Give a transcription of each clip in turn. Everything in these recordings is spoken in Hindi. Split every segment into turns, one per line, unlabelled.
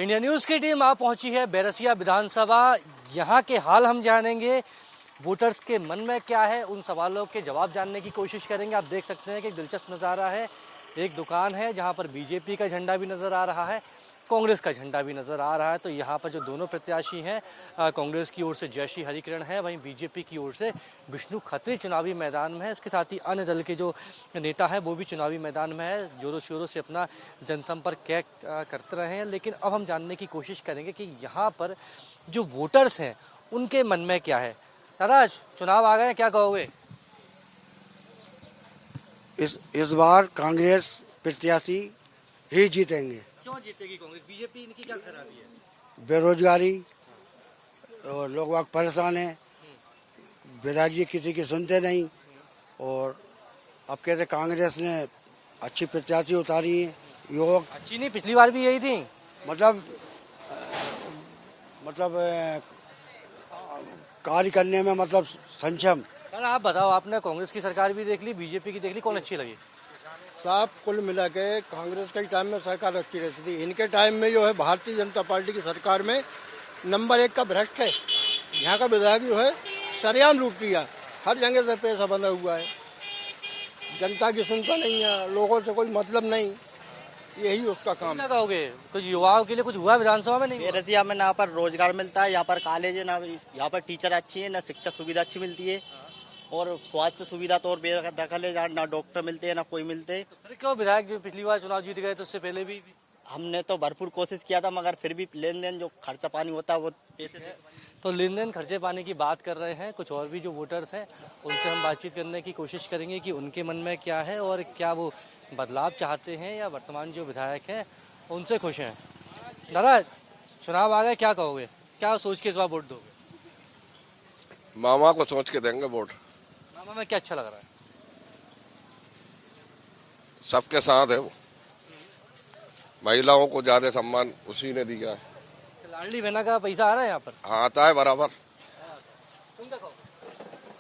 इंडिया न्यूज़ की टीम आप पहुंची है बैरसिया विधानसभा। यहाँ के हाल हम जानेंगे, वोटर्स के मन में क्या है, उन सवालों के जवाब जानने की कोशिश करेंगे। आप देख सकते हैं कि एक दिलचस्प नज़ारा है। एक दुकान है जहाँ पर बीजेपी का झंडा भी नज़र आ रहा है, कांग्रेस का झंडा भी नज़र आ रहा है। तो यहाँ पर जो दोनों प्रत्याशी हैं, कांग्रेस की ओर से जयश्री हरिकिरण है, वहीं बीजेपी की ओर से विष्णु खत्री चुनावी मैदान में है। इसके साथ ही अन्य दल के जो नेता हैं वो भी चुनावी मैदान में है, जोरों शोरों से अपना जनसंपर्क करते रहे हैं। लेकिन अब हम जानने की कोशिश करेंगे कि यहाँ पर जो वोटर्स हैं उनके मन में क्या है। दादा, चुनाव आ गए, क्या कहोगे?
इस बार कांग्रेस प्रत्याशी ही जीतेंगे।
क्यों जीतेगी कांग्रेस? बीजेपी इनकी क्या खराबी है?
बेरोजगारी और लोग वाग परेशान हैं, विधायक जी किसी की सुनते नहीं। और अब कहते कांग्रेस ने अच्छी प्रत्याशी उतारी है। युवक
अच्छी नहीं, पिछली बार भी यही थी।
मतलब कार्य करने में मतलब संक्षम।
दादा आप बताओ, आपने कांग्रेस की सरकार भी देख ली, बीजेपी की देख ली, कौन अच्छी लगी?
साहब कुल मिला के कांग्रेस के टाइम में सरकार अच्छी रहती थी। इनके टाइम में जो है भारतीय जनता पार्टी की सरकार में नंबर 1 का भ्रष्ट है। यहाँ का विधायक जो है सरेआम लूट लिया, हर जगह से पैसा बंधा हुआ है, जनता की सुनता नहीं है, लोगों से कोई मतलब नहीं, यही उसका काम है।
कहोगे कुछ युवाओं के लिए कुछ हुआ विधानसभा में? नहीं हुआ?
बैरसिया में ना पर रोजगार मिलता है, यहाँ पर कॉलेज है ना, यहाँ पर टीचर अच्छी है ना, शिक्षा सुविधा अच्छी मिलती है, और स्वास्थ्य सुविधा तो और बेदखल है, जहाँ ना डॉक्टर मिलते हैं ना कोई मिलते।
अरे क्यों, विधायक जो पिछली बार चुनाव जीत गए तो उससे पहले भी
हमने तो भरपूर कोशिश किया था, मगर फिर भी लेन देन जो खर्चा पानी होता है वो पैसे।
तो लेन देन खर्चे पानी की बात कर रहे हैं। कुछ और भी जो वोटर्स हैं उनसे हम बातचीत करने की कोशिश करेंगे कि उनके मन में क्या है और क्या वो बदलाव चाहते हैं या वर्तमान जो विधायक हैं उनसे खुश हैं। दादा, चुनाव आ गए, क्या कहोगे? क्या सोच के इस बार वोट दोगे?
मामा को सोच के देंगे वोट।
मामा में क्या अच्छा लग रहा है?
सबके साथ है वो, महिलाओं को ज्यादा सम्मान उसी ने दिया है।
लाडली बहना का पैसा आ रहा है यहाँ पर?
हाँ, आता है बराबर।
तुम क्या कहो?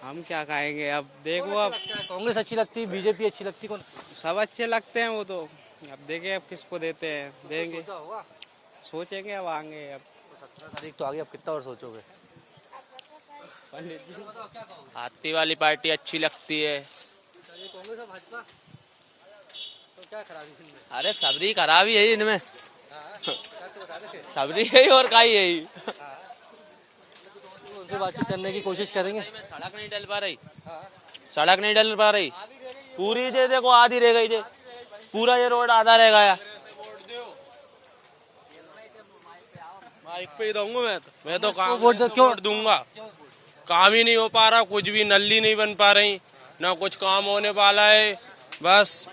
हम क्या खाएंगे अब, देखो अब
कांग्रेस अच्छी लगती है, बीजेपी अच्छी लगती, कौन?
सब अच्छे लगते हैं वो तो। अब देखें अब किसको देते हैं, देंगे, सोचेंगे अब आएंगे। अब
17 तारीख तो आगे, अब कितना और सोचोगे?
हाथी वाली पार्टी अच्छी लगती है।
कांग्रेस और भाजपा तो क्या खराबी इनमें?
अरे सबरी खराबी है इनमें, सबरी है और का ही यही।
उनसे बातचीत करने की कोशिश करेंगे।
सड़क नहीं डल पा रही, सड़क नहीं डल पा रही पूरी, दे देखो आधी रह गई, पूरा ये रोड आधा रह गया। माइक पे ही दूंगा मैं तो काम
वोट क्यों
दूंगा? काम ही नहीं हो पा रहा, कुछ भी नल्ली नहीं बन पा रही, ना कुछ काम होने वाला है। बस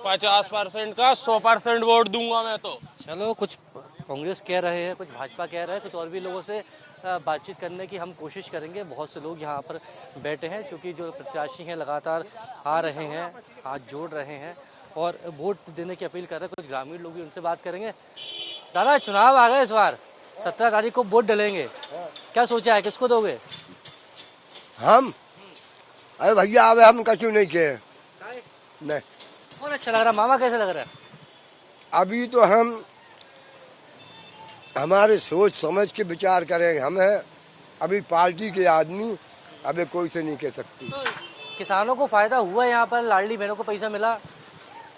50% का 100% वोट दूंगा मैं तो।
चलो, कुछ कांग्रेस कह रहे हैं, कुछ भाजपा कह रहे हैं, कुछ और भी लोगों से बातचीत करने की हम कोशिश करेंगे। बहुत से लोग यहाँ पर बैठे हैं क्योंकि जो प्रत्याशी हैं लगातार आ रहे हैं, हाथ जोड़ रहे हैं और वोट देने की अपील कर रहे हैं। कुछ ग्रामीण लोग भी, उनसे बात करेंगे। दादा, चुनाव आ गए, इस बार 17 तारीख को वोट डलेंगे, क्या सोचा है, किसको दोगे?
हम अरे भैया आवे, हम कछु नहीं किए। नहीं,
कौन अच्छा लग रहा? मामा कैसे लग रहा है?
अभी तो हम हमारे सोच समझ के विचार करेंगे। हम है अभी पार्टी के आदमी, अभी कोई से नहीं कह सकती।
तो किसानों को फायदा हुआ यहाँ पर, लाडली बहनों को पैसा मिला?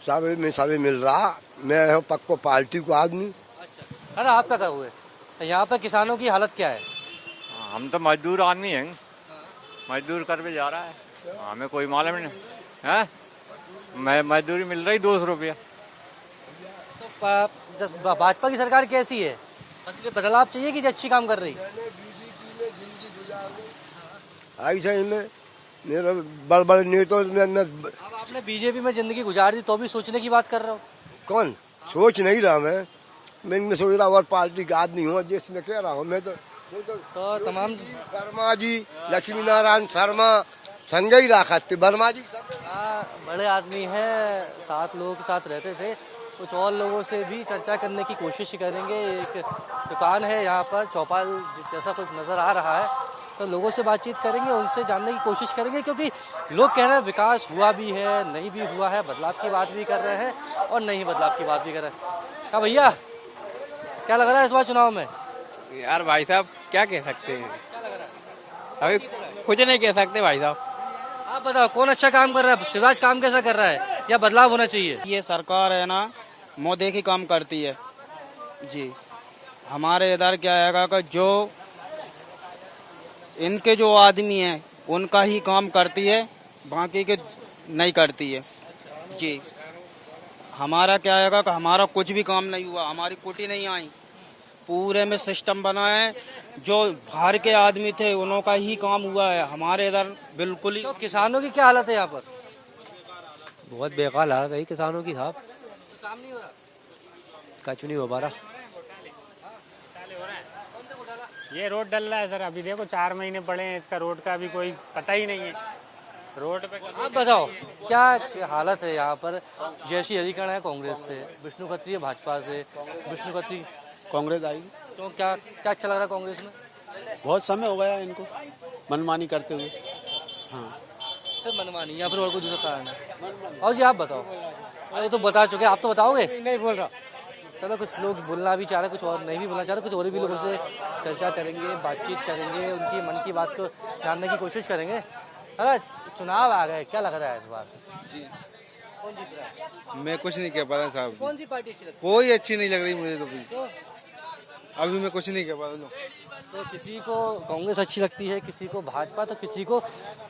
सब मिल रहा। मैं हूँ पक्को पार्टी को आदमी।
अच्छा, अरे आपका क्या हुआ? यहाँ पर किसानों की हालत क्या है?
हम तो मजदूर आदमी हैं, मजदूर कर भी जा रहा है, हमें कोई मालूम नहीं है। मैं मजदूरी मिल रही 200 रुपया।
तो भाजपा की सरकार कैसी है? बदलाव चाहिए कि अच्छी काम कर रही?
आई सही में मेरे बड़े बड़े नेताओं में
अब आपने बीजेपी में जिंदगी गुजार दी तो भी सोचने की बात कर रहा हूँ।
कौन सोच नहीं रहा मैं सोच रहा और पार्टी का आदमी हूँ, जिसमें कह रहा हूँ मैं तो
तमाम
वर्मा जी, लक्ष्मी नारायण शर्मा, संजय राखत वर्मा जी
बड़े आदमी हैं, 7 लोगों के साथ रहते थे। कुछ और लोगों से भी चर्चा करने की कोशिश करेंगे। एक दुकान है यहाँ पर, चौपाल जैसा कुछ नज़र आ रहा है, तो लोगों से बातचीत करेंगे, उनसे जानने की कोशिश करेंगे क्योंकि लोग कह रहे हैं विकास हुआ भी है, नहीं भी हुआ है, बदलाव की बात भी कर रहे हैं और नहीं बदलाव की बात भी कर रहे हैं। क्या भैया, क्या लग रहा है इस बार चुनाव में?
यार भाई साहब क्या कह सकते हैं,
क्या लग रहा है?
अभी कुछ नहीं कह सकते भाई साहब।
आप बताओ कौन अच्छा काम कर रहा है? शिवराज काम कैसा कर रहा है या बदलाव होना चाहिए?
ये सरकार है ना मोदी की काम करती है जी। हमारे इधर क्या है कि जो इनके जो आदमी हैं उनका ही काम करती है, बाकी के नहीं करती है जी। हमारा क्या है कि हमारा कुछ भी काम नहीं हुआ, हमारी कुटी नहीं आई, पूरे में सिस्टम बना है। जो बाहर के आदमी थे उन्हों का ही काम हुआ है, हमारे इधर बिल्कुल ही।
तो किसानों की क्या हालत है यहाँ पर?
बहुत बेकार हालत है किसानों की साहब,
काम नहीं हो रहा।
कुछ नहीं हो पा रहा।
ये रोड डल रहा है सर, अभी देखो 4 महीने पड़े हैं, इसका रोड का अभी कोई पता ही नहीं है। रोड पे
आप बताओ क्या हालत है यहाँ पर? जयश्री हरिकरण है कांग्रेस से, विष्णु खत्री है भाजपा से। विष्णु खत्री
कांग्रेस आएगी।
तो क्या क्या अच्छा लग रहा है कांग्रेस में?
बहुत समय हो गया इनको मनमानी करते हुए। हाँ
सर मनमानी या फिर और कोई दूसरा कारण है? और जी आप बताओ। अरे वो तो बता चुके, आप तो बताओगे?
नहीं बोल रहा।
चलो कुछ लोग बोलना भी चाह रहे, कुछ और नहीं भी बोलना चाह रहे, कुछ और भी लोगों से चर्चा करेंगे, बातचीत करेंगे, उनकी मन की बात को जानने की कोशिश करेंगे। अरे चुनाव आ गए, क्या लग रहा है इस बार?
जी
कौन जीत रहा है?
मैं कुछ नहीं कह पा रहा साहब,
कौन सी पार्टी अच्छी लगती
कोई अच्छी नहीं लग रही मुझे तो भी।
है?
अभी मैं कुछ नहीं कह पा रहा।
तो किसी को कांग्रेस अच्छी लगती है, किसी को भाजपा, तो किसी को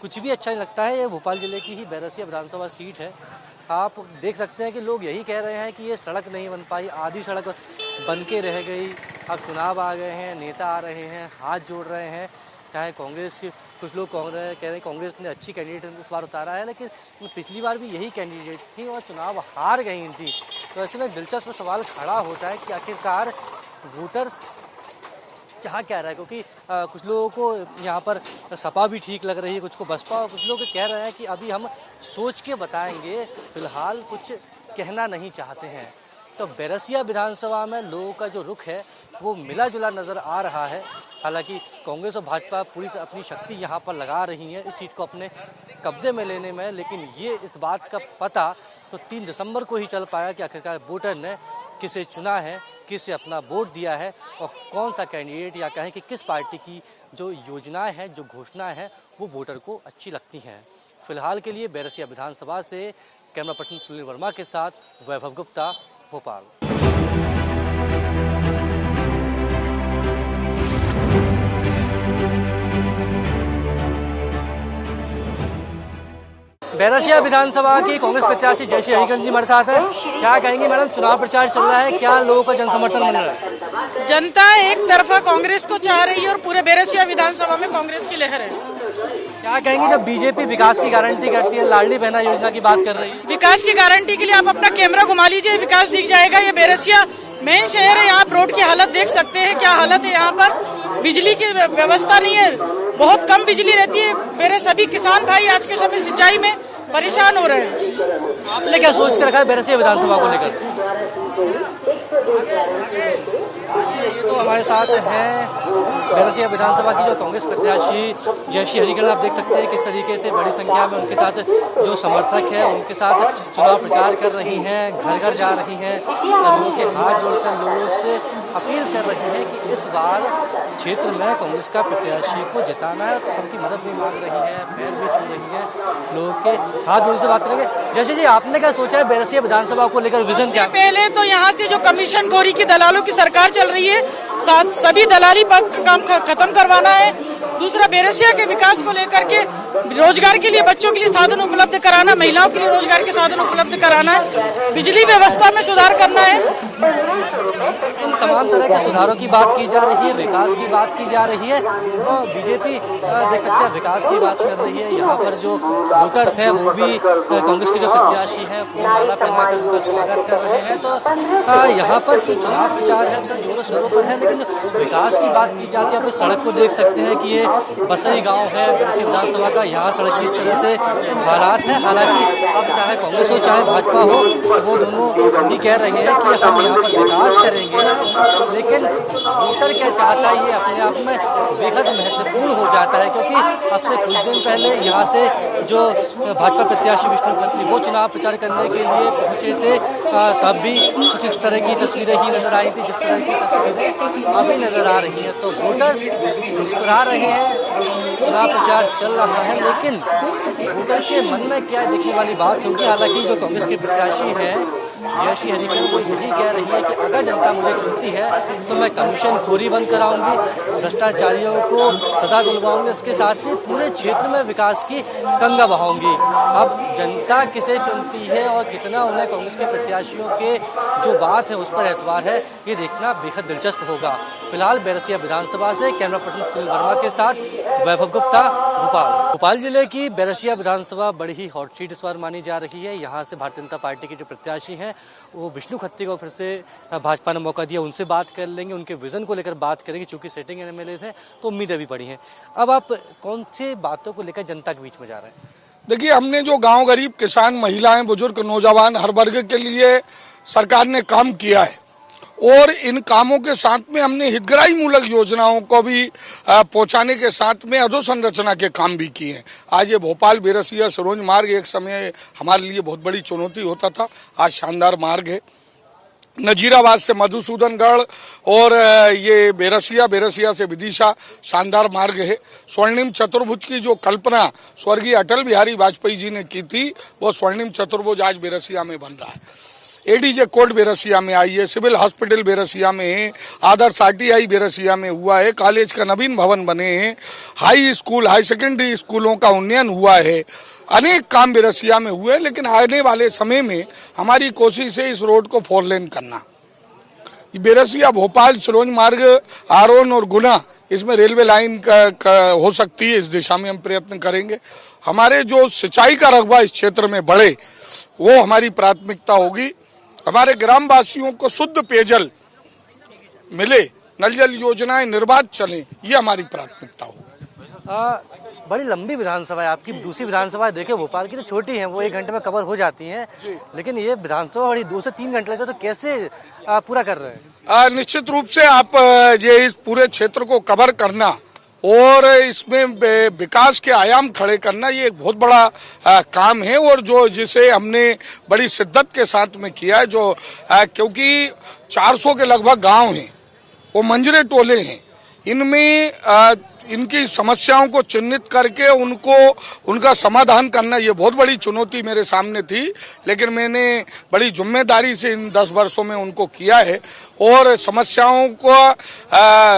कुछ भी अच्छा नहीं लगता है। ये भोपाल जिले की ही बैरसिया विधानसभा सीट है। आप देख सकते हैं कि लोग यही कह रहे हैं कि ये सड़क नहीं बन पाई, आधी सड़क बन के रह गई। अब चुनाव आ गए हैं, नेता आ रहे हैं, हाथ जोड़ रहे हैं। चाहे कांग्रेस, कुछ लोग कह रहे हैं कांग्रेस ने अच्छी कैंडिडेट इस बार उतारा है, लेकिन पिछली बार भी यही कैंडिडेट थी और चुनाव हार गई थी। तो ऐसे में दिलचस्प सवाल खड़ा होता है कि आखिरकार वोटर्स जहाँ कह रहा है, क्योंकि कुछ लोगों को यहाँ पर सपा भी ठीक लग रही है, कुछ को बसपा, और कुछ लोग कह रहे हैं कि अभी हम सोच के बताएंगे, फिलहाल कुछ कहना नहीं चाहते हैं। तो बैरसिया विधानसभा में लोगों का जो रुख है वो मिला जुला नज़र आ रहा है। हालांकि कांग्रेस और भाजपा पूरी अपनी शक्ति यहाँ पर लगा रही हैं इस सीट को अपने कब्जे में लेने में, लेकिन ये इस बात का पता तो 3 दिसंबर को ही चल पाया कि आखिरकार वोटर ने किसे चुना है, किसे अपना वोट दिया है और कौन सा कैंडिडेट या कहें कि किस पार्टी की जो योजनाएं हैं, जो घोषणाएं हैं वो वोटर को अच्छी लगती हैं। फिलहाल के लिए बैरसिया विधानसभा से कैमरा पर्सन तुलिन वर्मा के साथ वैभव गुप्ता, भोपाल। बैरसिया विधानसभा की कांग्रेस प्रत्याशी जयश्री हरिकरण जी हमारे साथ है। क्या कहेंगे मैडम, चुनाव प्रचार चल रहा है, क्या लोगों का जनसमर्थन मिल रहा है?
जनता एक तरफा कांग्रेस को चाह रही है और पूरे बैरसिया विधानसभा में कांग्रेस की लहर है।
क्या कहेंगे जब बीजेपी विकास की गारंटी करती है, लाडली बहना योजना की बात कर रही है?
विकास की गारंटी के लिए आप अपना कैमरा घुमा लीजिए, विकास दिख जाएगा। ये बैरसिया मेन शहर है, यहाँ रोड की हालत देख सकते हैं क्या हालत है। यहाँ पर बिजली की व्यवस्था नहीं है, बहुत कम बिजली रहती है। मेरे सभी किसान भाई आज के समय सिंचाई में परेशान हो रहे हैं।
आपने क्या सोच कर रखा है बैरसिया विधानसभा को लेकर? ये तो हमारे साथ हैं बैरसिया विधानसभा की जो कांग्रेस प्रत्याशी जयश्री हरिकरण। आप देख सकते हैं किस तरीके से बड़ी संख्या में उनके साथ जो समर्थक है उनके साथ चुनाव प्रचार कर रही हैं, घर घर जा रही हैं, लोगों के हाथ जोड़कर लोगों से अपील कर रही हैं कि इस बार क्षेत्र में कांग्रेस का प्रत्याशी को जिताना है। तो सबकी मदद भी मांग रही है, पैर भी छू रही है, लोगों के हाथ जोड़ से बात करेंगे। जैसे जी आपने क्या सोचा है बैरसिया विधानसभा को लेकर, विजन क्या?
पहले तो यहाँ से जो कमीशन खोरी की दलालों की सरकार चल रही है, सभी दलाली का काम खत्म करवाना है। दूसरा बैरसिया के विकास को लेकर के रोजगार के लिए बच्चों के लिए साधन उपलब्ध कराना, महिलाओं के लिए रोजगार के साधन उपलब्ध कराना है, बिजली व्यवस्था में सुधार करना है।
इन तमाम तरह के सुधारों की बात की जा रही है, विकास की बात की जा रही है और बीजेपी देख सकते हैं विकास की बात कर रही है। यहाँ पर जो वोटर्स हैं वो भी कांग्रेस के जो प्रत्याशी हैं फूलमाला पहनाकर उनका स्वागत कर रहे हैं। तो यहाँ पर जो चुनाव प्रचार है सब जोरों शोरों पर है, लेकिन जो विकास की बात की जाती है आप इस सड़क को देख सकते हैं कि ये बसई गाँव है बैरसिया विधानसभा का। का यहाँ सड़क की इस तरह से हालात है। हालांकि अब चाहे कांग्रेस हो चाहे भाजपा हो, वो दोनों ही कह रहे हैं कि हम यहाँ पर विकास करेंगे, लेकिन वोटर क्या चाहता है ये अपने आप में बेहद महत्वपूर्ण हो जाता है। क्योंकि अब से कुछ दिन पहले यहाँ से जो भाजपा प्रत्याशी विष्णु खत्री वो चुनाव प्रचार करने के लिए पहुंचे थे, तब भी कुछ इस तरह की तस्वीरें ही नजर आई थी जिस तरह की तस्वीरें अभी नजर आ रही हैं। तो वोटर्स मुस्कुरा रहे हैं, चुनाव प्रचार चल रहा है, लेकिन वोटर के मन में क्या देखने वाली बात होगी। हालांकि जो कांग्रेस के प्रत्याशी हैं जयश्री हरिकल वो यही कह रही है कि अगर जनता मुझे चुनती है तो मैं कमीशन खोरी बंद कराऊंगी, भ्रष्टाचारियों को सजा दिलवाऊंगी, इसके साथ ही पूरे क्षेत्र में विकास की गंगा बहाऊंगी। अब जनता किसे चुनती है और कितना उन्हें कांग्रेस के प्रत्याशियों के जो बात है उस पर एतबार है, ये देखना बेहद दिलचस्प होगा। फिलहाल बैरसिया विधानसभा से कैमरा पर्सन सुनील वर्मा के साथ वैभव गुप्ता, भोपाल जिले की बैरसिया विधानसभा बड़ी ही हॉट सीट इस बार मानी जा रही है। यहाँ से भारतीय जनता पार्टी के जो प्रत्याशी हैं वो विष्णु खत्री को फिर से भाजपा ने मौका दिया, उनसे बात कर लेंगे, उनके विजन को लेकर बात करेंगे। चूंकि सिटिंग एमएलए हैं तो उम्मीदें भी बड़ी हैं। अब आप कौन सी बातों को लेकर जनता के बीच में जा रहे हैं?
देखिए, हमने जो गांव गरीब किसान महिलाएं बुजुर्ग नौजवान हर वर्ग के लिए सरकार ने काम किया है और इन कामों के साथ में हमने हितग्राही मूलक योजनाओं को भी पहुंचाने के साथ में अधोसंरचना के काम भी किए हैं। आज ये भोपाल बैरसिया सरोज मार्ग एक समय हमारे लिए बहुत बड़ी चुनौती होता था, आज शानदार मार्ग है। नजीराबाद से मधुसूदनगढ़ और ये बैरसिया से विदिशा शानदार मार्ग है। स्वर्णिम चतुर्भुज की जो कल्पना स्वर्गीय अटल बिहारी वाजपेयी जी ने की थी वो स्वर्णिम चतुर्भुज आज बैरसिया में बन रहा है। एडीजे कोर्ट बैरसिया में आई है, सिविल हॉस्पिटल बैरसिया में है, आदर्श आरटीआई बैरसिया में हुआ है, कॉलेज का नवीन भवन बने हैं, हाई स्कूल हाई सेकेंडरी स्कूलों का उन्नयन हुआ है, अनेक काम बैरसिया में हुए। लेकिन आने वाले समय में हमारी कोशिश है इस रोड को 4 लेन करना। बैरसिया भोपाल सरोज मार्ग आरोन और गुना इसमें रेलवे लाइन का हो सकती है, इस दिशा में हम प्रयत्न करेंगे। हमारे जो सिंचाई का रकबा इस क्षेत्र में बढ़े वो हमारी प्राथमिकता होगी। हमारे ग्रामवासियों को शुद्ध पेयजल मिले, नल जल योजनाएं निर्बाध चलें, ये हमारी प्राथमिकता होगी।
बड़ी लंबी विधानसभा है आपकी। दूसरी विधानसभा देखे भोपाल की तो छोटी है, वो 1 घंटे में कवर हो जाती है, लेकिन ये विधानसभा बड़ी 2 से 3 घंटे लगते, तो कैसे पूरा कर रहे हैं?
निश्चित रूप से आप ये इस पूरे क्षेत्र को कवर करना और इसमें विकास के आयाम खड़े करना ये एक बहुत बड़ा काम है और जो जिसे हमने बड़ी शिद्दत के साथ में किया है। जो क्योंकि 400 के लगभग गांव हैं, वो मंजरे टोले हैं, इनमें इनकी समस्याओं को चिन्हित करके उनका समाधान करना ये बहुत बड़ी चुनौती मेरे सामने थी, लेकिन मैंने बड़ी जिम्मेदारी से इन 10 वर्षों में उनको किया है और समस्याओं को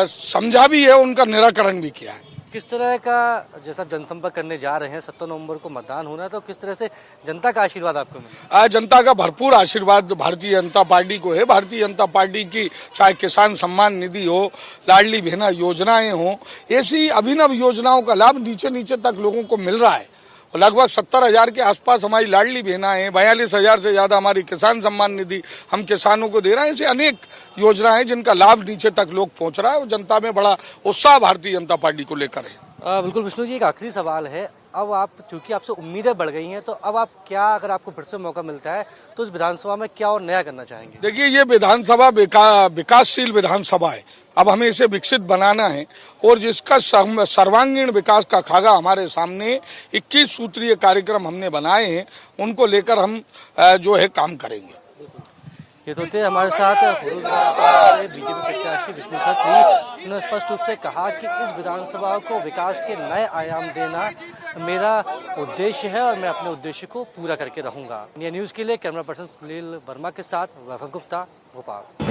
समझा भी है, उनका निराकरण भी किया है।
किस तरह का, जैसा जनसंपर्क करने जा रहे हैं, 17 नवंबर को मतदान होना है, तो किस तरह से जनता का आशीर्वाद आपको मिला?
जनता का भरपूर आशीर्वाद भारतीय जनता पार्टी को है। भारतीय जनता पार्टी की चाहे किसान सम्मान निधि हो, लाडली बहना योजनाएं हो, ऐसी अभिनव योजनाओं का लाभ नीचे तक लोगों को मिल रहा है। लगभग 70,000 के आसपास हमारी लाडली बहना है, 42,000 से ज्यादा हमारी किसान सम्मान निधि हम किसानों को दे रहे हैं। ऐसे अनेक योजनाएं हैं जिनका लाभ नीचे तक लोग पहुंच रहा है और जनता में बड़ा उत्साह भारतीय जनता पार्टी को लेकर है।
बिल्कुल विष्णु जी, एक आखिरी सवाल है। अब आप, चूंकि आपसे उम्मीदें बढ़ गई हैं, तो अब आप क्या, अगर आपको फिर से मौका मिलता है तो इस विधानसभा में क्या और नया करना चाहेंगे?
देखिए, ये विधानसभा विकासशील विधानसभा है। अब हमें इसे विकसित बनाना है और जिसका सर्वांगीण विकास का खाका हमारे सामने 21 सूत्रीय कार्यक्रम हमने बनाए हैं, उनको लेकर हम जो है काम करेंगे।
ये तो थे हमारे साथ से बीजेपी प्रत्याशी विष्णु खत्री। उन्होंने स्पष्ट रूप से कहा कि इस विधानसभा को विकास के नए आयाम देना मेरा उद्देश्य है और मैं अपने उद्देश्य को पूरा करके रहूंगा। इंडिया न्यूज़ के लिए कैमरा पर्सन सुनील वर्मा के साथ वैभव गुप्ता, भोपाल।